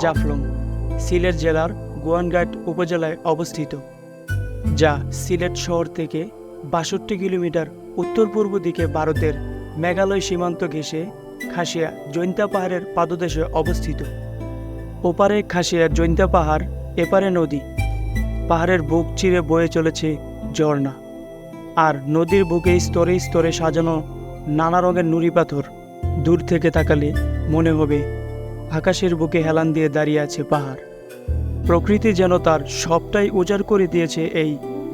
জাফলং সিলেট জেলার গোয়াইনঘাট উপজেলায় অবস্থিত, যা সিলেট শহর থেকে ৬২ কিলোমিটার উত্তর পূর্ব দিকে ভারতের মেঘালয় সীমান্ত ঘেঁষে খাসিয়া জৈন্তা পাহাড়ের পাদদেশে অবস্থিত। ওপারে খাসিয়া জৈন্তা পাহাড়, এপারে নদী। পাহাড়ের বুক চিরে বয়ে চলেছে ঝর্ণা, আর নদীর বুকে স্তরে স্তরে সাজানো নানা রঙের নুড়ি পাথর। দূর থেকে তাকালে মনে হবে আকাশের বুকে হেলান দিয়ে দাঁড়িয়ে আছে পাহাড়। প্রকৃতি যেন তার সবটাই উজাড় করে দিয়েছে এই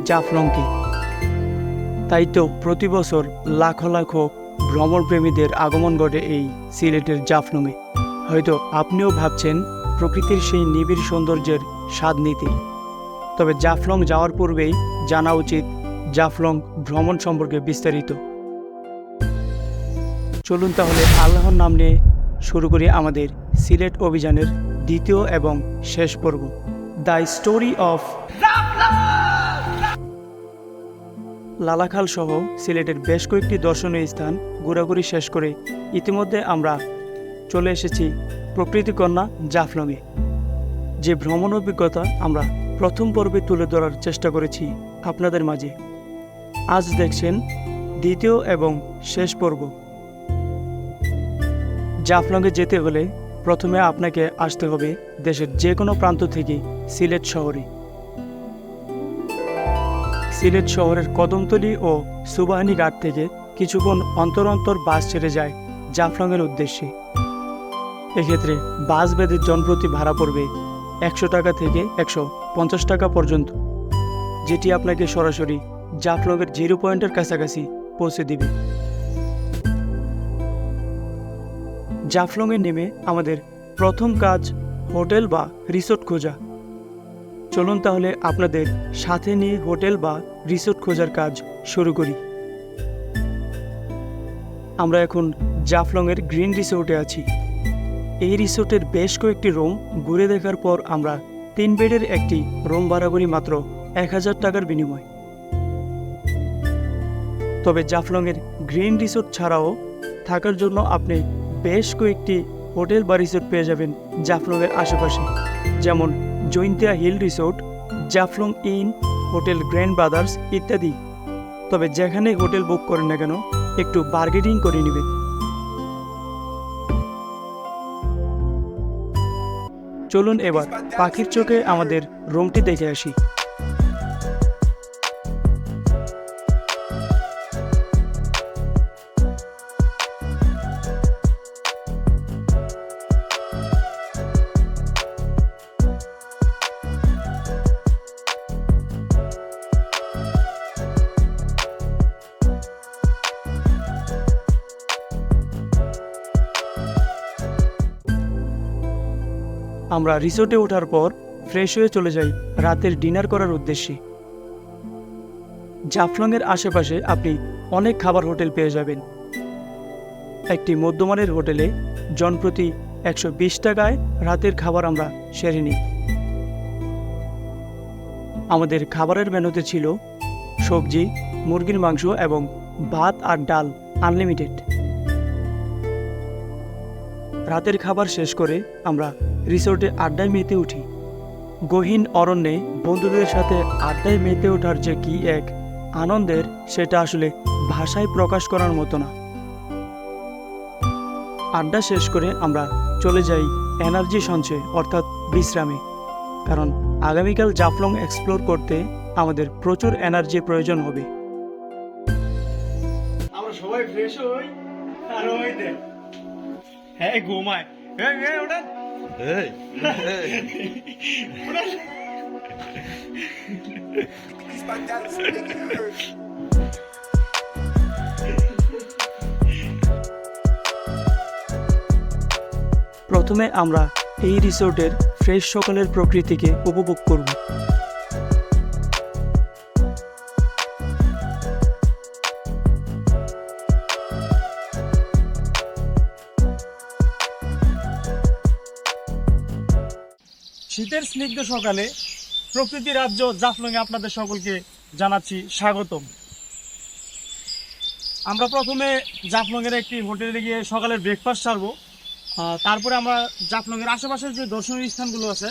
জাফলংকে। তাই তো প্রতি বছর লাখো লাখো ভ্রমণপ্রেমীদের আগমন ঘটে এই সিলেটের জাফলংয়ে। হয়তো আপনিও ভাবছেন প্রকৃতির সেই নিবিড় সৌন্দর্যের স্বাদ নিতে। তবে জাফলং যাওয়ার পূর্বেই জানা উচিত জাফলং ভ্রমণ সম্পর্কে বিস্তারিত। চলুন তাহলে আল্লাহর নাম নিয়ে শুরু করি আমাদের সিলেট অভিযানের দ্বিতীয় এবং শেষ পর্ব, দ্য স্টোরি অফ লালাখাল সহ সিলেটের বেশ কয়েকটি দর্শনীয় স্থান ঘোরাঘুরি শেষ করে ইতিমধ্যে আমরা চলে এসেছি প্রকৃতিকন্যা জাফলংয়ে। যে ভ্রমণ অভিজ্ঞতা আমরা প্রথম পর্বে তুলে ধরার চেষ্টা করেছি আপনাদের মাঝে, আজ দেখছেন দ্বিতীয় এবং শেষ পর্ব। জাফলংয়ে যেতে হলে প্রথমে আপনাকে আসতে হবে দেশের যে কোনো প্রান্ত থেকে সিলেট শহরে। সিলেট শহরের কদমতলী ও সুবাহানি ঘাট থেকে কিছুক্ষণ অন্তর অন্তর বাস ছেড়ে যায় জাফলংয়ের উদ্দেশ্যে। এক্ষেত্রে বাস বেঁধে জনপ্রতি ভাড়া পড়বে ১০০ টাকা থেকে ১৫০ টাকা পর্যন্ত, যেটি আপনাকে সরাসরি জাফলংয়ের জিরো পয়েন্টের কাছাকাছি পৌঁছে দিবে। জাফলংয়ে নেমে আমাদের প্রথম কাজ হোটেল বা রিসোর্ট খোঁজা। চলুন তাহলে আপনাদের সাথে নিয়ে হোটেল বা রিসোর্ট খোঁজার কাজ শুরু করি। আমরা এখন জাফলংয়ের গ্রিন রিসোর্টে আছি। এই রিসোর্টের বেশ কয়েকটি রুম ঘুরে দেখার পর আমরা ৩ বেডের একটি রুম ভাড়া করি মাত্র ১০০০ টাকার বিনিময়। তবে জাফলংয়ের গ্রিন রিসোর্ট ছাড়াও থাকার জন্য আপনি বেশ কয়েকটি হোটেল বা রিসোর্ট পেয়ে যাবেন জাফলংয়ের আশেপাশে, যেমন Jaintia hill resort, Jaflong inn, hotel grand brothers ইত্যাদি। তবে যেখানে হোটেল বুক করেন না কেন একটু বার্গেনিং করে নেবেন। চলুন এবার পাখির চোখে আমাদের রুমটি দেখে আসি। আমরা রিসোর্টে ওঠার পর ফ্রেশ হয়ে চলে যাই রাতের ডিনার করার উদ্দেশ্যে। জাফলংয়ের আশেপাশে আপনি অনেক খাবার হোটেল পেয়ে যাবেন। একটি মধ্যমানের হোটেলে জনপ্রতি ১২০ টাকায় রাতের খাবার আমরা সেরে নিই। আমাদের খাবারের মেনুতে ছিল সবজি, মুরগির মাংস এবং ভাত আর ডাল আনলিমিটেড। রাতের খাবার শেষ করে আমরা রিসোর্টে আড্ডায় মেতে উঠি। গহীন অরণ্যে বন্ধুদের সাথে আড্ডায় মেতে ওঠার যে কি এক আনন্দের, সেটা আসলে ভাষায় প্রকাশ করার মতো না। আড্ডা শেষ করে আমরা চলে যাই এনার্জি সঞ্চয় অর্থাৎ বিশ্রামে, কারণ আগামীকাল জাফলং এক্সপ্লোর করতে আমাদের প্রচুর এনার্জির প্রয়োজন হবে। আমরা সবাই ফ্রেশ হই আর ওই দেখ, হ্যাঁ ঘুমায়, ওটা প্রথমে আমরা এই রিসোর্টের ফ্রেশ সকালের প্রকৃতিকে উপভোগ করব। শীতের স্নিগ্ধ সকালে প্রকৃতি রাজ্য জাফলংয়ে আপনাদের সকলকে জানাচ্ছি স্বাগতম। আমরা প্রথমে জাফলংয়ের একটি হোটেলে গিয়ে সকালের ব্রেকফাস্ট সারবো। তারপরে আমরা জাফলংয়ের আশেপাশের যে দর্শনীয় স্থানগুলো আছে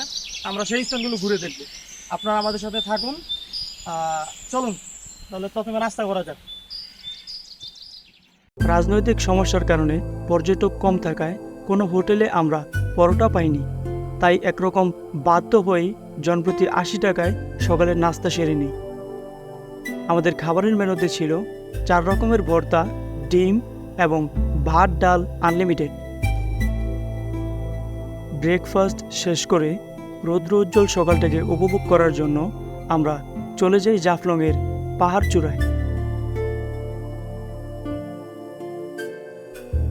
আমরা সেই স্থানগুলো ঘুরে দেখব। আপনারা আমাদের সাথে থাকুন, চলুন তাহলে প্রথমে রাস্তা করা যাক। রাজনৈতিক সমস্যার কারণে পর্যটক কম থাকায় কোনো হোটেলে আমরা পরোটা পাইনি, তাই একরকম বাধ্য হয়েই জনপ্রতি ৮০ টাকায় সকালের নাস্তা সেরে নিই। আমাদের খাবারের মেনুতে ছিল 4 রকমের ভর্তা, ডিম এবং ভাত ডাল আনলিমিটেড। ব্রেকফাস্ট শেষ করে রৌদ্র উজ্জ্বল সকালটাকে উপভোগ করার জন্য আমরা চলে যাই জাফলংয়ের পাহাড় চূড়ায়।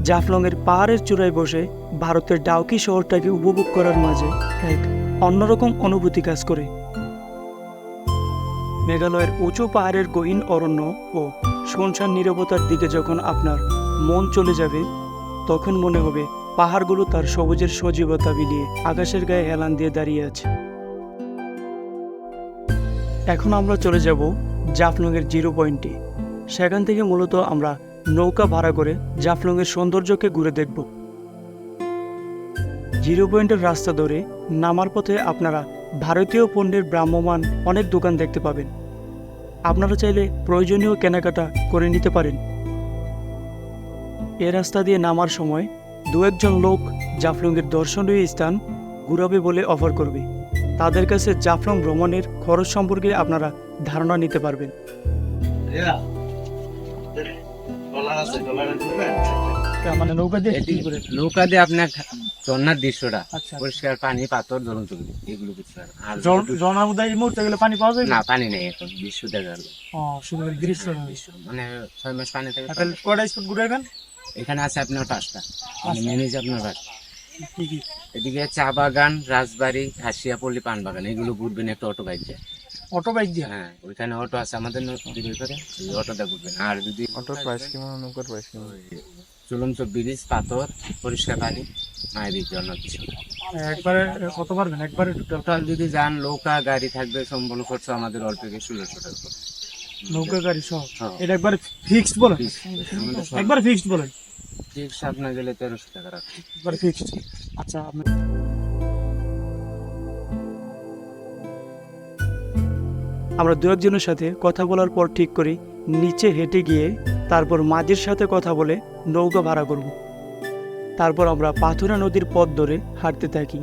জাফলংয়ের পাহাড়ের চূড়ায় বসে ভারতের ডাউকি শহরটাকে উপভোগ করার মাঝে এক অন্যরকম অনুভূতি কাজ করে। মেঘালয়ের উঁচু পাহাড়ের গহীন অরণ্য ও শুনশান নীরবতার দিকে যখন আপনার মন চলে যাবে, তখন মনে হবে পাহাড়গুলো তার সবুজের সজীবতা বিলিয়ে আকাশের গায়ে হেলান দিয়ে দাঁড়িয়ে আছে। এখন আমরা চলে যাব জাফলংয়ের জিরো পয়েন্টে। সেখান থেকে মূলত আমরা নৌকা ভাড়া করে জাফলংয়ের সৌন্দর্যকে ঘুরে দেখব। জিরো পয়েন্টের রাস্তা ধরে নামার পথে আপনারা ভারতীয় পণ্যের ভ্রাম্যমান অনেক দোকান দেখতে পাবেন। আপনারা চাইলে প্রয়োজনীয় কেনাকাটা করে নিতে পারেন। এ রাস্তা দিয়ে নামার সময় 2-1 লোক জাফলংয়ের দর্শনীয় স্থান ঘুরাবে বলে অফার করবে। তাদের কাছে জাফলং ভ্রমণের খরচ সম্পর্কে আপনারা ধারণা নিতে পারবেন। মানে নৌকা দিয়ে নৌকা দিয়ে আপনার ঝর্ণার দৃশ্যটা, আচ্ছা, পরিষ্কার পানি, পাথর, ধরুন চলবে, এগুলো কিছু আর ঝর্ণার মধ্যে এই মুহূর্তে গেলে পানি পাওয়া যায় না, পানি নেই এখন, দৃশ্য দেখা গেল। শুধু দৃশ্য মানে 6 মাস পানি থেকে কয়টা স্পট ঘুরাবেন? এখানে আছে আপনার 5টা, ম্যানেজ আপনার 5টা। কি কি? এদিকে চা বাগান, রাজবাড়ি, খাসিয়াপল্লী, পান বাগান, এগুলো ঘুরবেন একটা অটো বাইক দিয়ে। অটো বাইক দিয়ে? হ্যাঁ, ওইখানে অটো আছে আমাদের নদীর ওইপারে, ওই অটোটা ঘুরবেন। আর যদি অটোর প্রাইস কেমন, নৌকার প্রাইস কেমন? চুলন্ত ব্রিজ, পাথর, পরিষ্কার পানি, মায়ের জন্য কিছু একবারে কত পারবেন? একবারে টোটাল যদি যান নৌকা গাড়ি থাকবে সম্পূর্ণ খরচ আমাদের অল্প 1600 টাকা। নৌকা গাড়ি সহ হ্যাঁ। এটা একবারে ফিক্সড বলেন? একবারে ফিক্সড বলেন? ঠিক আপনার গেলে 1300 টাকা রাখবে, একবারে ফিক্সড। আচ্ছা, আপনি আমরা 2-1 জনের সাথে কথা বলার পর ঠিক করি নিচে হেঁটে গিয়ে তারপর মাঝির সাথে কথা বলে নৌকা ভাড়া করব। তারপর আমরা পাথুরা নদীর পথ ধরে হাঁটতে থাকি।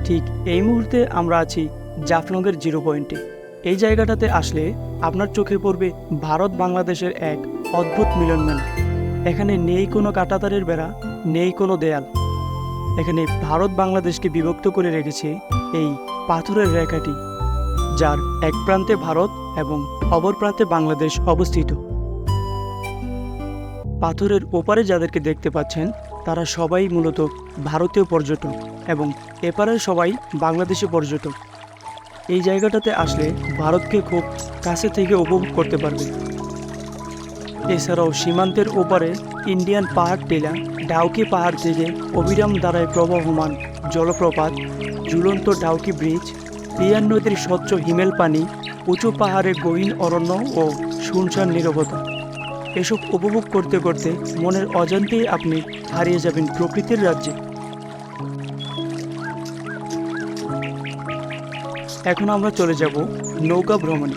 ঠিক এই মুহূর্তে আমরা আছি জাফলংয়ের জিরো পয়েন্টে। এই জায়গাটাতে আসলে আপনার চোখে পড়বে ভারত বাংলাদেশের এক অদ্ভুত মিলন মেলা। এখানে নেই কোনো কাঁটাতারের বেড়া, নেই কোনো দেয়াল। এখানে ভারত বাংলাদেশকে বিভক্ত করে রেখেছে এই পাথরের রেখাটি, যার এক প্রান্তে ভারত এবং অপর প্রান্তে বাংলাদেশ অবস্থিত। পাথরের ওপারে যাদেরকে দেখতে পাচ্ছেন তারা সবাই মূলত ভারতীয় পর্যটক এবং এপারের সবাই বাংলাদেশি পর্যটক। এই জায়গাটাতে আসলে ভারতকে খুব কাছে থেকে উপভোগ করতে পারবে। এছাড়াও সীমান্তের ওপারে ইন্ডিয়ান পাহাড় টিলা, ডাউকি পাহাড় থেকে অবিরাম ধারায় প্রবহমান জলপ্রপাত, ঝুলন্ত ডাউকি ব্রিজ, পিয়ার নদীর স্বচ্ছ হিমেল পানি, উঁচু পাহাড়ে গহীন অরণ্য ও শুনশান নীরবতা, এসব উপভোগ করতে করতে মনের অজান্তেই আপনি হারিয়ে যাবেন প্রকৃতির রাজ্যে। এখন আমরা চলে যাব নৌকা ভ্রমণে।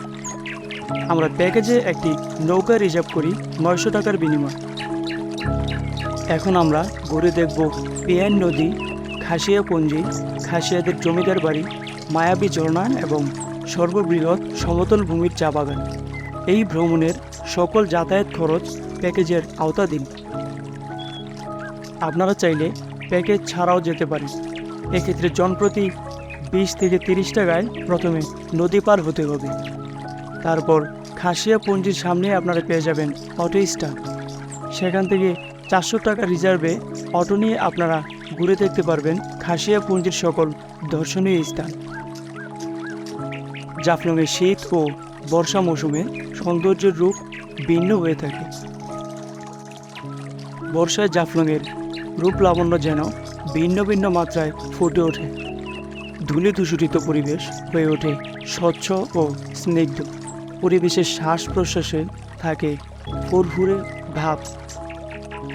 আমরা প্যাকেজে একটি নৌকা রিজার্ভ করি 900 টাকার বিনিময়ে। এখন আমরা ঘুরে দেখব পিয়ার নদী, খাসিয়াপঞ্জি, খাসিয়াদের জমিদার বাড়ি, মায়াবী ঝর্ণা এবং সর্ববৃহৎ সমতল ভূমির চা বাগান। এই ভ্রমণের সকল যাতায়াত খরচ প্যাকেজের আওতাধীন। আপনারা চাইলে প্যাকেজ ছাড়াও যেতে পারেন। এক্ষেত্রে জনপ্রতি 20 থেকে 30 টাকায় প্রথমে নদী পার হতে হবে। তারপর খাসিয়াপঞ্জির সামনে আপনারা পেয়ে যাবেন অটো স্ট্যান্ড। সেখান থেকে 400 টাকা রিজার্ভে অটো নিয়ে আপনারা ঘুরে দেখতে পারবেন খাসিয়াপঞ্জির সকল দর্শনীয় স্থান। জাফলংয়ের শীত ও বর্ষা মৌসুমে সৌন্দর্যের রূপ ভিন্ন হয়ে থাকে। বর্ষায় জাফলংয়ের রূপ লাবণ্য যেন ভিন্ন ভিন্ন মাত্রায় ফুটে ওঠে। ধূলি দূষিত পরিবেশ হয়ে ওঠে স্বচ্ছ ও স্নিগ্ধ। পরিবেশের শ্বাস প্রশ্বাসে থাকে ফুরফুরে ভাব।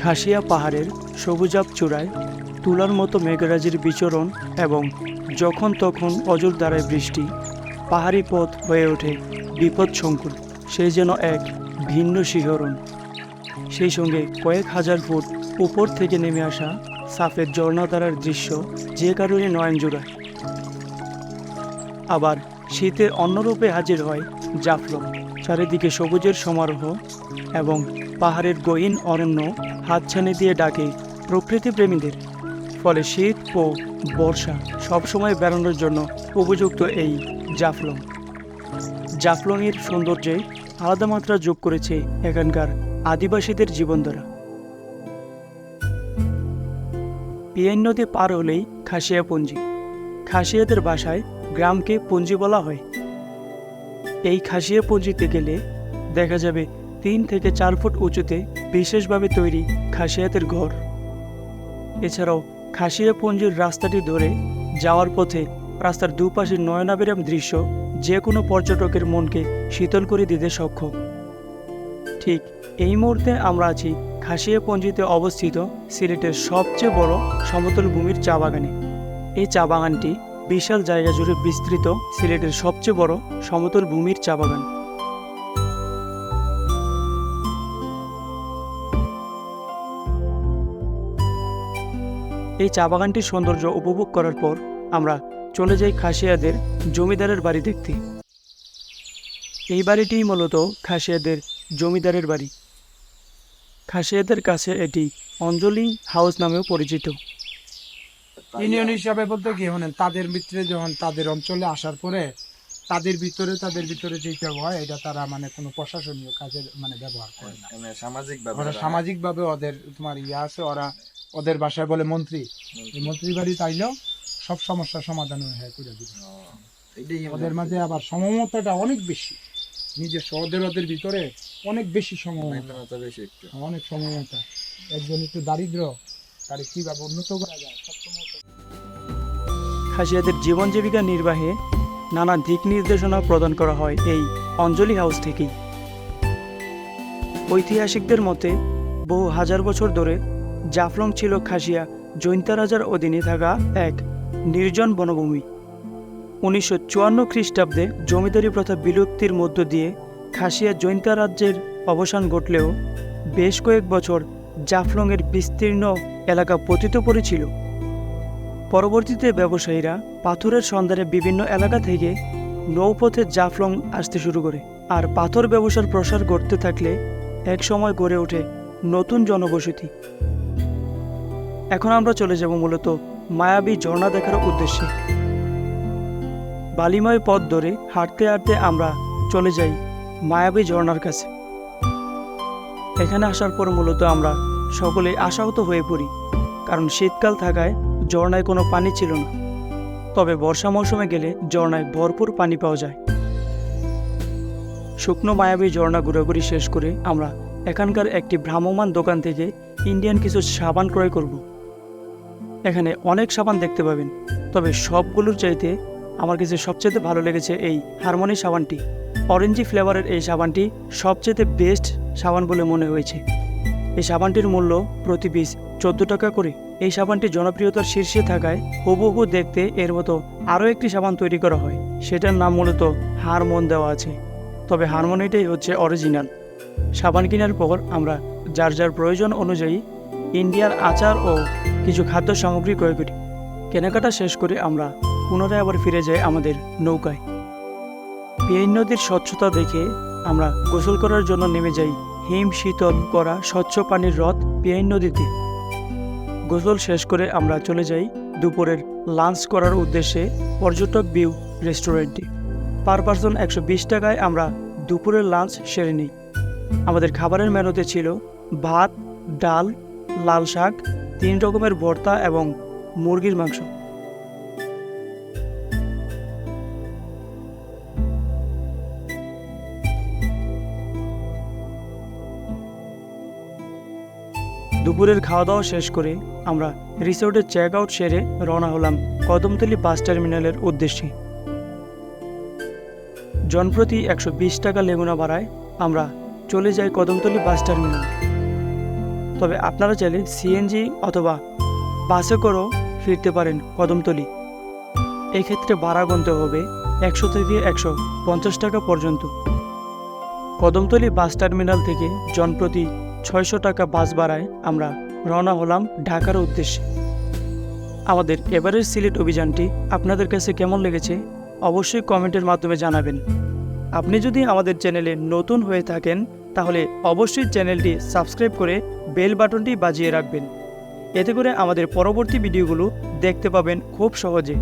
খাসিয়া পাহাড়ের সবুজাব চূড়ায় তুলার মতো মেঘরাজির বিচরণ এবং যখন তখন অজর ধারায় বৃষ্টি, পাহাড়ি পথ হয়ে ওঠে বিপদসংকুল। সেই যেন এক ভিন্ন শিহরণ। সেই সঙ্গে কয়েক হাজার ফুট উপর থেকে নেমে আসা সাফেদ ঝর্ণাধারার দৃশ্য যে কারণে নয়ন জোড়ায়। আবার শীতের অন্যরূপে হাজির হয় জাফলং। চারিদিকে সবুজের সমারোহ এবং পাহাড়ের গহীন অরণ্য হাতছানি দিয়ে ডাকে প্রকৃতি প্রেমীদের। ফলে শীত ও বর্ষা সবসময় বেড়ানোর জন্য উপযুক্ত এই জাফলং। জাফলংয়ের সৌন্দর্যে আলাদা মাত্রা যোগ করেছে এখানকার আদিবাসীদের জীবনধারা। পিয়াইন নদী পার হলেই খাসিয়া পঞ্জি। খাসিয়াদের ভাষায় গ্রামকে পঞ্জি বলা হয়। এই খাসিয়া পঞ্জিতে গেলে দেখা যাবে 3 থেকে 4 ফুট উঁচুতে বিশেষভাবে তৈরি খাসিয়াতের ঘর। এছাড়াও খাসিয়া পঞ্জির রাস্তাটি ধরে যাওয়ার পথে রাস্তার দুপাশের নয়নাভিরাম দৃশ্য যে কোনো পর্যটকের মনকে শীতল করে দিতে সক্ষম। ঠিক এই মুহূর্তে আমরা আছি খাসিয়া পঞ্জিতে অবস্থিত সিলেটের সবচেয়ে বড় সমতল ভূমির চা বাগানে। এই চা বাগানটি বিশাল জায়গা জুড়ে বিস্তৃত সিলেটের সবচেয়ে বড় সমতল ভূমির চা বাগান। এই চা বাগানটির সৌন্দর্য উপভোগ করার পর আমরা চলে যাই খাসিয়াদের জমিদারের বাড়ি দেখতে। এই বাড়িটিই মূলত খাসিয়াদের জমিদারের বাড়ি। খাসিয়াদের কাছে এটি অঞ্জলি হাউস নামেও পরিচিত। ইউনিয়ন হিসাবে বলতে কি হলেন তাদের ভিতরে যখন তাদের অঞ্চলে আসার পরে তাদের ভিতরে যেটা হয় এটা তারা মানে কোনো প্রশাসনীয় কাজে মানে ব্যবহার করে না। ওরা সামাজিক ভাবে ওদের তোমার আছে, ওরা ওদের ভাষায় বলে মন্ত্রী। এই মন্ত্রী বাড়ি তাইলেও সব সমস্যার সমাধান হয়ে করে দিবে। ওদের মাঝে আবার সমমতাটা অনেক বেশি, নিজস্ব ওদের ভিতরে অনেক বেশি সমমতা, অনেক সমমতা। একজন একটু দারিদ্র তার কিভাবে উন্নত করা যায় সবসময়। খাসিয়াদের জীবন জীবিকা নির্বাহে নানা দিক নির্দেশনা প্রদান করা হয় এই অঞ্জলি হাউস থেকেই। ঐতিহাসিকদের মতে বহু হাজার বছর ধরে জাফলং ছিল খাসিয়া জৈন্তা রাজার অধীনে থাকা এক নির্জন বনভূমি। 1954 খ্রিস্টাব্দে জমিদারি প্রথা বিলুপ্তির মধ্য দিয়ে খাসিয়া জৈন্তা রাজ্যের অবসান ঘটলেও বেশ কয়েক বছর জাফলংয়ের বিস্তীর্ণ এলাকা পতিত পড়েছিল। পরবর্তীতে ব্যবসায়ীরা পাথরের সন্ধানে বিভিন্ন এলাকা থেকে নৌপথে জাফলং আসতে শুরু করে। আর পাথর ব্যবসার প্রসার ঘটতে থাকলে এক সময় গড়ে ওঠে নতুন জনবসতি। এখন আমরা চলে যাব মূলত মায়াবী ঝর্ণা দেখার উদ্দেশ্যে। বালিময় পথ ধরে হাঁটতে হাঁটতে আমরা চলে যাই মায়াবী ঝর্ণার কাছে। এখানে আসার পর মূলত আমরা সকলে আশাহত হয়ে পড়ি, কারণ শীতকাল থাকায় ঝর্ণায় কোনো পানি ছিল না। তবে বর্ষা মৌসুমে গেলে ঝর্ণায় ভরপুর পানি পাওয়া যায়। শুকনো মায়াবী ঝর্ণা ঘোরাঘুরি শেষ করে আমরা এখানকার একটি ভ্রাম্যমাণ দোকান থেকে ইন্ডিয়ান কিছু সাবান ক্রয় করব। এখানে অনেক সাবান দেখতে পাবেন, তবে সবগুলোর চাইতে আমার কাছে সবচেয়ে ভালো লেগেছে এই হারমোনি সাবানটি। অরেঞ্জি ফ্লেভারের এই সাবানটি সবচেয়ে বেস্ট সাবান বলে মনে হয়েছে। এই সাবানটির মূল্য প্রতি পিস 14 টাকা করে। এই সাবানটি জনপ্রিয়তার শীর্ষে থাকায় হুবহু দেখতে এর মতো আরও একটি সাবান তৈরি করা হয়, সেটার নাম মূলত হারমোন দেওয়া আছে। তবে হারমোনিটাই হচ্ছে অরিজিনাল। সাবান কেনার পর আমরা যার যার প্রয়োজন অনুযায়ী ইন্ডিয়ার আচার ও কিছু খাদ্য সামগ্রী ক্রয় করি। কেনাকাটা শেষ করে আমরা পুনরায় আবার ফিরে যাই আমাদের নৌকায়। পিয়াইন নদীর স্বচ্ছতা দেখে আমরা গোসল করার জন্য নেমে যাই হিম শীতল করা স্বচ্ছ পানির হ্রদ পিয়াইন নদীতে। গোসল শেষ করে আমরা চলে যাই দুপুরের লাঞ্চ করার উদ্দেশ্যে পর্যটক ভিউ রেস্টুরেন্টে। পার পারসন 120 টাকায় আমরা দুপুরের লাঞ্চ সেরে নিই। আমাদের খাবারের মেনুতে ছিল ভাত, ডাল, লাল শাক, 3 রকমের ভর্তা এবং মুরগির মাংস। দুপুরের খাওয়া দাওয়া শেষ করে আমরা রিসোর্টের চেক আউট সেরে রওনা হলাম কদমতলী বাস টার্মিনালের উদ্দেশ্যে। জনপ্রতি 120 টাকা লেগুনা ভাড়ায় আমরা চলে যাই কদমতলী বাস টার্মিনাল। তবে আপনারা চাইলে সিএনজি অথবা বাসে করেও ফিরতে পারেন কদমতলী। এক্ষেত্রে ভাড়া গুনতে হবে 100 থেকে 150 টাকা পর্যন্ত। কদমতলী বাস টার্মিনাল থেকে জনপ্রতি 600 টাকা বাস ভাড়ায় আমরা রওনা হলাম ঢাকার উদ্দেশ্যে। আমাদের এবারের সিলেট অভিযানটি আপনাদের কাছে কেমন লেগেছে অবশ্যই কমেন্টের মাধ্যমে জানাবেন। আপনি যদি আমাদের চ্যানেলে নতুন হয়ে থাকেন তাহলে অবশ্যই চ্যানেলটি সাবস্ক্রাইব করে বেল বাটনটি বাজিয়ে রাখবেন। এতে করে আমাদের পরবর্তী ভিডিওগুলো দেখতে পাবেন খুব সহজে।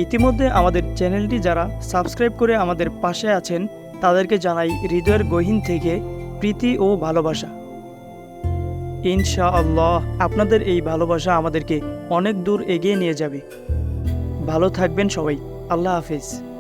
ইতিমধ্যে আমাদের চ্যানেলটি যারা সাবস্ক্রাইব করে আমাদের পাশে আছেন তাদেরকে জানাই হৃদয়ের গহীন থেকে প্রীতি ও ভালোবাসা। ইনশাআল্লাহ আপনাদের এই ভালোবাসা আমাদেরকে অনেক দূর এগিয়ে নিয়ে যাবে। ভালো থাকবেন সবাই। আল্লাহ হাফেজ।